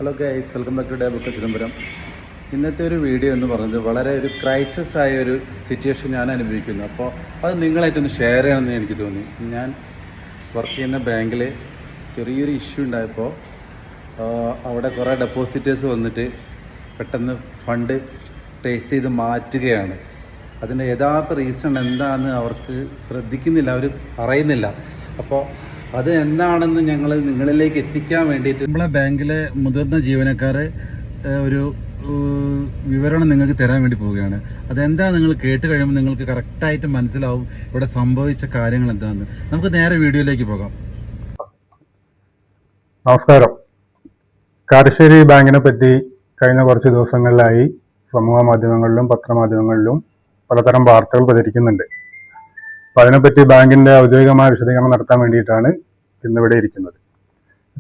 Hello guys, welcome back to day book Chidambaram. ഇന്നത്തെ ഒരു video എന്ന് പറയുന്നത് വളരെ ഒരു ക്രൈസിസ് ആയ ഒരു സിറ്റുവേഷൻ ഞാൻ അനുഭവിക്കുന്നു. അപ്പോൾ അത് നിങ്ങളായിട്ടൊന്ന് ഷെയർ ചെയ്യണമെന്ന് എനിക്ക് തോന്നി. ഞാൻ വർക്ക് ചെയ്യുന്ന ബാങ്കിൽ ചെറിയൊരു ഇഷ്യൂ ഉണ്ടായപ്പോൾ അവിടെ കുറേ ഡെപ്പോസിറ്റേഴ്സ് വന്നിട്ട് പെട്ടെന്ന് ഫണ്ട് ട്രേസ് ചെയ്ത് മാറ്റുകയാണ്. അതിൻ്റെ യഥാർത്ഥ റീസൺ എന്താണെന്ന് അവർക്ക് ശ്രദ്ധിക്കുന്നില്ല, അവർ പറയുന്നില്ല. അപ്പോൾ അത് എന്താണെന്ന് ഞങ്ങൾ നിങ്ങളിലേക്ക് എത്തിക്കാൻ വേണ്ടിയിട്ട് നമ്മളെ ബാങ്കിലെ മുതിർന്ന ജീവനക്കാർ ഒരു വിവരണം നിങ്ങൾക്ക് തരാൻ വേണ്ടി പോവുകയാണ്. അതെന്താ നിങ്ങൾ കേട്ട് കഴിയുമ്പോൾ നിങ്ങൾക്ക് കറക്റ്റായിട്ട് മനസ്സിലാവും ഇവിടെ സംഭവിച്ച കാര്യങ്ങൾ എന്താണെന്ന്. നമുക്ക് നേരെ വീഡിയോയിലേക്ക് പോകാം. നമസ്കാരം. കാരശ്ശേരി ബാങ്കിനെ പറ്റി കഴിഞ്ഞ കുറച്ച് ദിവസങ്ങളിലായി സമൂഹ മാധ്യമങ്ങളിലും പത്രമാധ്യമങ്ങളിലും പലതരം വാർത്തകൾ പ്രചരിക്കുന്നുണ്ട്. അപ്പം അതിനെപ്പറ്റി ബാങ്കിൻ്റെ ഔദ്യോഗികമായ വിശദീകരണം നടത്താൻ വേണ്ടിയിട്ടാണ് ഇന്നിവിടെ ഇരിക്കുന്നത്.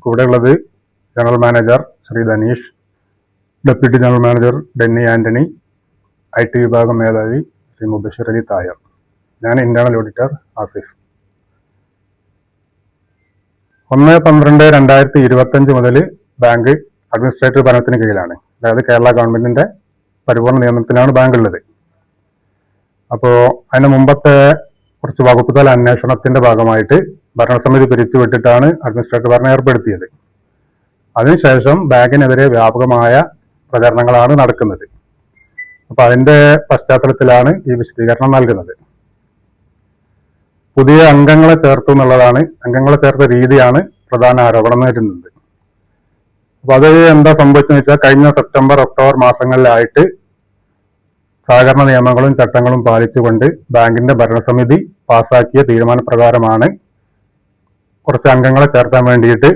കൂടെ ഉള്ളത് general manager Shri Dhaneesh, deputy general manager Denny Antony, IT വിഭാഗം മേധാവി ശ്രീ മുബഷിർ അലി തായർ, ഞാൻ ഇന്റേണൽ ഓഡിറ്റർ ആസിഫ്. 1/12/2025 മുതൽ ബാങ്ക് അഡ്മിനിസ്ട്രേറ്റീവ് ഭരണത്തിന് കീഴിലാണ്. അതായത് കേരള ഗവൺമെന്റിന്റെ പരിപൂർണ നിയമനത്തിലാണ് ബാങ്ക് ഉള്ളത്. അപ്പോൾ അതിന് മുമ്പത്തെ കുറച്ച് വകുപ്പ് തല അന്വേഷണത്തിന്റെ ഭാഗമായിട്ട് ഭരണസമിതി പിരിച്ചുവിട്ടിട്ടാണ് അഡ്മിനിസ്ട്രേറ്റീവ് ഭരണം ഏർപ്പെടുത്തിയത്. അതിനുശേഷം ബാങ്കിനെതിരെ വ്യാപകമായ പ്രചരണങ്ങളാണ് നടക്കുന്നത്. അപ്പൊ അതിന്റെ പശ്ചാത്തലത്തിലാണ് ഈ വിശദീകരണം നൽകുന്നത്. പുതിയ അംഗങ്ങളെ ചേർത്തു എന്നുള്ളതാണ്, അംഗങ്ങളെ ചേർത്ത രീതിയാണ് പ്രധാന ആരോപണം വരുന്നത്. അപ്പൊ അത് എന്താ സംഭവിച്ചെന്ന് വെച്ചാൽ, കഴിഞ്ഞ സെപ്റ്റംബർ ഒക്ടോബർ മാസങ്ങളിലായിട്ട് സഹകരണ നിയമങ്ങളും ചട്ടങ്ങളും പാലിച്ചുകൊണ്ട് ബാങ്കിന്റെ ഭരണസമിതി പാസാക്കിയ തീരുമാനപ്രകാരമാണ് കുറച്ച് അംഗങ്ങളെ ചേർത്താൻ വേണ്ടിയിട്ട്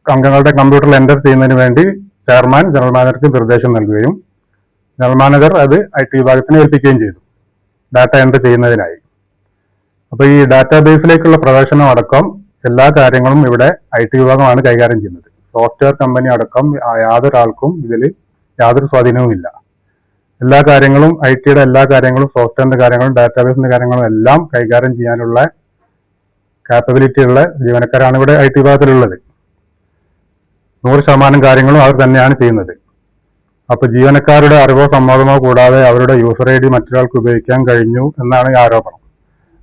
അംഗങ്ങളുടെ കമ്പ്യൂട്ടറിൽ എൻ്റർ ചെയ്യുന്നതിന് വേണ്ടി ചെയർമാൻ ജനറൽ മാനേജർക്ക് നിർദ്ദേശം നൽകുകയും ജനറൽ മാനേജർ അത് IT വിഭാഗത്തിന് ഏൽപ്പിക്കുകയും ചെയ്തു, ഡാറ്റ എൻ്റർ ചെയ്യുന്നതിനായി. അപ്പോൾ ഈ ഡാറ്റാബേസിലേക്കുള്ള പ്രവേശനം അടക്കം എല്ലാ കാര്യങ്ങളും ഇവിടെ IT വിഭാഗമാണ് കൈകാര്യം ചെയ്യുന്നത്. സോഫ്റ്റ്വെയർ കമ്പനി അടക്കം യാതൊരാൾക്കും ഇതിൽ യാതൊരു സ്വാധീനവുമില്ല. എല്ലാ കാര്യങ്ങളും IT-യുടെ എല്ലാ കാര്യങ്ങളും, സോഫ്റ്റ്വെയറിന്റെ കാര്യങ്ങളും ഡാറ്റാബേസിന്റെ കാര്യങ്ങളും എല്ലാം കൈകാര്യം ചെയ്യാനുള്ള കാപ്പബിലിറ്റി ഉള്ള ജീവനക്കാരാണ് ഇവിടെ IT വിഭാഗത്തിലുള്ളത്. 100% കാര്യങ്ങളും അവർ തന്നെയാണ് ചെയ്യുന്നത്. അപ്പൊ ജീവനക്കാരുടെ അറിവോ സമ്മതമോ കൂടാതെ അവരുടെ യൂസർ ID മറ്റൊരാൾക്ക് ഉപയോഗിക്കാൻ കഴിഞ്ഞു എന്നാണ് ഈ ആരോപണം.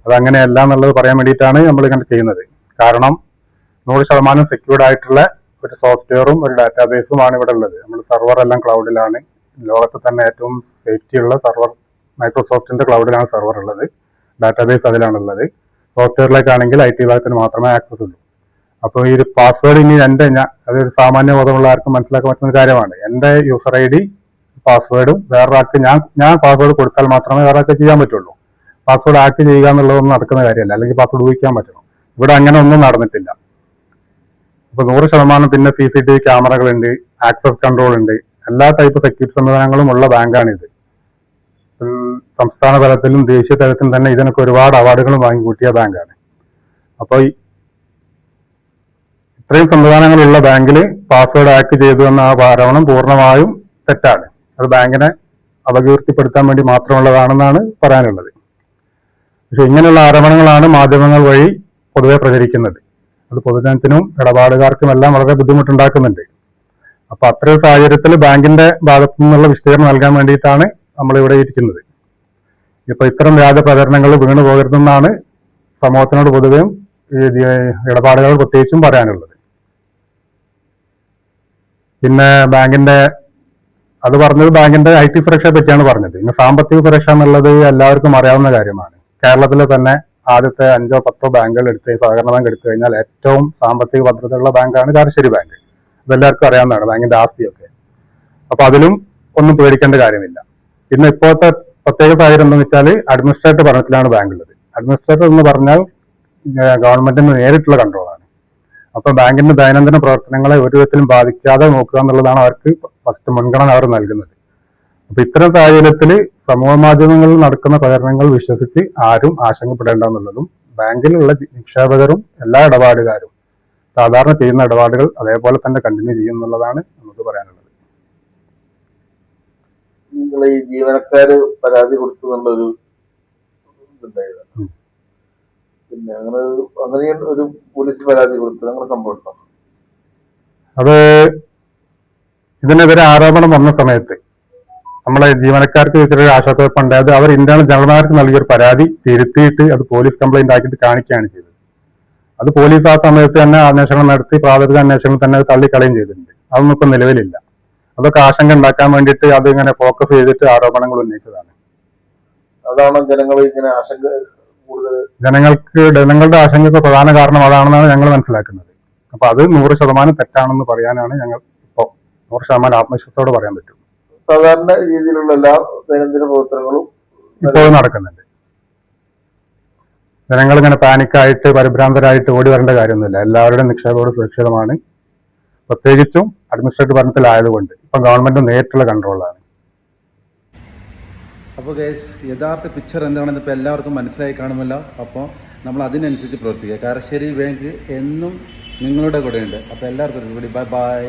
അതങ്ങനെയല്ല എന്നുള്ളത് പറയാൻ വേണ്ടിയിട്ടാണ് നമ്മൾ ഇങ്ങനെ ചെയ്യുന്നത്. കാരണം 100% സെക്യൂർഡ് ആയിട്ടുള്ള ഒരു സോഫ്റ്റ്വെയറും ഒരു ഡാറ്റാബേസുമാണ് ഇവിടെ ഉള്ളത്. നമ്മൾ സെർവർ എല്ലാം ക്ലൗഡിലാണ്. ലോകത്ത് തന്നെ ഏറ്റവും സേഫ്റ്റി ഉള്ള സെർവർ മൈക്രോസോഫ്റ്റിന്റെ ക്ലൗഡിലാണ് സെർവർ ഉള്ളത്. ഡാറ്റാബേസ് അതിലാണുള്ളത്. സോഫ്റ്റ്വെയറിലേക്കാണെങ്കിൽ IT വിഭാഗത്തിന് മാത്രമേ ആക്സസ് ഉള്ളൂ. അപ്പോൾ ഈ ഒരു പാസ്വേഡ് ഇനി അതൊരു സാമാന്യ ബോധമുള്ള ആർക്കും മനസ്സിലാക്കാൻ പറ്റുന്ന കാര്യമാണ്. എൻ്റെ യൂസർ ID പാസ്വേഡും വേറൊരാൾക്ക് ഞാൻ പാസ്വേഡ് കൊടുത്താൽ മാത്രമേ വേറൊരാൾക്ക് ചെയ്യാൻ പറ്റുള്ളൂ. പാസ്വേഡ് ആക്ട് ചെയ്യുക എന്നുള്ളതൊന്നും നടക്കുന്ന കാര്യമല്ല. അല്ലെങ്കിൽ പാസ്വേഡ് ഉപയോഗിക്കാൻ പറ്റണം. ഇവിടെ അങ്ങനെ ഒന്നും നടന്നിട്ടില്ല. അപ്പൊ 100% പിന്നെ CCTV ക്യാമറകളുണ്ട്, ആക്സസ് കൺട്രോൾ ഉണ്ട്, എല്ലാ ടൈപ്പ് സെക്യൂരിറ്റി സംവിധാനങ്ങളും ഉള്ള ബാങ്കാണിത്. സംസ്ഥാന തലത്തിലും ദേശീയ തലത്തിലും തന്നെ ഇതിനൊക്കെ ഒരുപാട് അവാർഡുകളും വാങ്ങിക്കൂട്ടിയ ബാങ്കാണ്. അപ്പോൾ ഇത്രയും സംവിധാനങ്ങളുള്ള ബാങ്കിൽ പാസ്വേഡ് ആക്ട് ചെയ്തു എന്ന ആ ആരോപണം പൂർണ്ണമായും തെറ്റാണ്. അത് ബാങ്കിനെ അപകീർത്തിപ്പെടുത്താൻ വേണ്ടി മാത്രമുള്ളതാണെന്നാണ് പറയാനുള്ളത്. പക്ഷെ ഇങ്ങനെയുള്ള ആരോപണങ്ങളാണ് മാധ്യമങ്ങൾ വഴി പൊതുവെ പ്രചരിക്കുന്നത്. അത് പൊതുജനത്തിനും ഇടപാടുകാർക്കും എല്ലാം വളരെ ബുദ്ധിമുട്ടുണ്ടാക്കുന്നുണ്ട്. അപ്പൊ അത്തരം സാഹചര്യത്തിൽ ബാങ്കിന്റെ ഭാഗത്തു നിന്നുള്ള വിശദീകരണം നൽകാൻ വേണ്ടിയിട്ടാണ് നമ്മൾ ഇവിടെ ഇരിക്കുന്നത്. ഇപ്പൊ ഇത്തരം വ്യാജ പ്രചരണങ്ങൾ വീണു പോകരുതെന്നാണ് സമൂഹത്തിനോട് പൊതുവെയും ഈ ഇടപാടുകൾ പ്രത്യേകിച്ചും പറയാനുള്ളത്. പിന്നെ അത് പറഞ്ഞത് ബാങ്കിന്റെ IT സുരക്ഷയെ പറ്റിയാണ് പറഞ്ഞത്. പിന്നെ സാമ്പത്തിക സുരക്ഷ എന്നുള്ളത് എല്ലാവർക്കും അറിയാവുന്ന കാര്യമാണ്. കേരളത്തിലെ തന്നെ ആദ്യത്തെ 5-10 ബാങ്കുകൾ സഹകരണ ബാങ്ക് എടുത്തു കഴിഞ്ഞാൽ ഏറ്റവും സാമ്പത്തിക ഭദ്രതയുള്ള ബാങ്കാണ് കാരശ്ശേരി ബാങ്ക്. ഇതെല്ലാവർക്കും അറിയാവുന്നതാണ്, ബാങ്കിന്റെ ആസ്തിയൊക്കെ. അപ്പൊ അതിലും ഒന്നും പേടിക്കേണ്ട കാര്യമില്ല. പിന്നെ ഇപ്പോഴത്തെ പ്രത്യേക സാഹചര്യം എന്താണെന്ന് വെച്ചാൽ, അഡ്മിനിസ്ട്രേറ്റർ ഭരണത്തിലാണ് ബാങ്ക് ഉള്ളത്. അഡ്മിനിസ്ട്രേറ്റർ എന്ന് പറഞ്ഞാൽ ഗവൺമെന്റിന് നേരിട്ടുള്ള കൺട്രോളാണ്. അപ്പൊ ബാങ്കിന്റെ ദൈനംദിന പ്രവർത്തനങ്ങളെ ഒരു വിധത്തിലും ബാധിക്കാതെ നോക്കുക എന്നുള്ളതാണ് അവർക്ക് ഫസ്റ്റ് മുൻഗണന അവർ നൽകുന്നത്. അപ്പൊ ഇത്തരം സാഹചര്യത്തിൽ സമൂഹ മാധ്യമങ്ങളിൽ നടക്കുന്ന പ്രചരണങ്ങൾ വിശ്വസിച്ച് ആരും ആശങ്കപ്പെടേണ്ട എന്നുള്ളതും, ബാങ്കിലുള്ള നിക്ഷേപകരും എല്ലാ ഇടപാടുകാരും സാധാരണ ചെയ്യുന്ന ഇടപാടുകൾ അതേപോലെ തന്നെ കണ്ടിന്യൂ ചെയ്യും എന്നുള്ളതാണ് നമുക്ക് പറയാനുള്ളത്. നിങ്ങൾ ഈ ജീവനക്കാര് പരാതി കൊടുത്തു എന്നുള്ളൊരു ഇതുണ്ടായിരുന്നു. പിന്നെ അങ്ങനെ ഒരു പോലീസ് പരാതി കൊടുത്തു, അങ്ങനെ സംഭവം. അത് ഇതിനെതിരെ ആരോപണം വന്ന സമയത്ത് നമ്മളെ ജീവനക്കാർക്ക് ചെറിയ ആശയക്കുഴപ്പം ഉണ്ടായത് അവർ ഇന്റേണൽ ജനറൽമാർക്ക് നൽകിയൊരു പരാതി തിരുത്തിയിട്ട് അത് പോലീസ് കംപ്ലൈന്റ് ആക്കിയിട്ട് കാണിക്കുകയാണ് ചെയ്തത്. അത് പോലീസ് ആ സമയത്ത് തന്നെ അന്വേഷണം നടത്തി പ്രാഥമിക അന്വേഷണം തന്നെ അത് തള്ളിക്കളയും ചെയ്തിട്ടുണ്ട്. അതൊന്നും ഇപ്പം നിലവിലില്ല. അതൊക്കെ ആശങ്ക ഉണ്ടാക്കാൻ വേണ്ടിയിട്ട് അത് ഇങ്ങനെ ഫോക്കസ് ചെയ്തിട്ട് ആരോപണങ്ങൾ ഉന്നയിച്ചതാണ്. അതാണ് ജനങ്ങൾ ഇങ്ങനെ ആശങ്ക കൂടുതൽ. ജനങ്ങളുടെ ആശങ്കയ്ക്ക് പ്രധാന കാരണം അതാണെന്നാണ് ഞങ്ങൾ മനസ്സിലാക്കുന്നത്. അപ്പൊ അത് 100% തെറ്റാണെന്ന് പറയാനാണ് ഞങ്ങൾ ഇപ്പോൾ 100% ആത്മവിശ്വാസത്തോടെ പറയാൻ പറ്റും. സാധാരണ രീതിയിലുള്ള എല്ലാ ദൈനംദിന പ്രവർത്തനങ്ങളും ഇപ്പോൾ നടക്കുന്നുണ്ട്. ജനങ്ങൾ ഇങ്ങനെ പാനിക്കായിട്ട് പരിഭ്രാന്തരായിട്ട് ഓടി വരേണ്ട കാര്യമൊന്നുമില്ല. എല്ലാവരുടെയും നിക്ഷേപത്തോട് സുരക്ഷിതമാണ്. പ്രത്യേകിച്ചും അഡ്മിനിസ്ട്രേറ്റീവ് ഭരണത്തിലായതുകൊണ്ട് ഇപ്പം ഗവൺമെന്റ് നേരിട്ടുള്ള കൺട്രോളാണ്. അപ്പോൾ ഗൈസ്, യഥാർത്ഥ പിക്ചർ എന്താണെന്ന് ഇപ്പോൾ എല്ലാവർക്കും മനസ്സിലായി കാണുമല്ലോ. അപ്പോൾ നമ്മൾ അതിനനുസരിച്ച് പ്രവർത്തിക്കുക. കാരശ്ശേരി ബാങ്ക് എന്നും നിങ്ങളുടെ കൂടെയുണ്ട്. അപ്പോൾ എല്ലാവർക്കും കൂടി ബൈ ബൈ.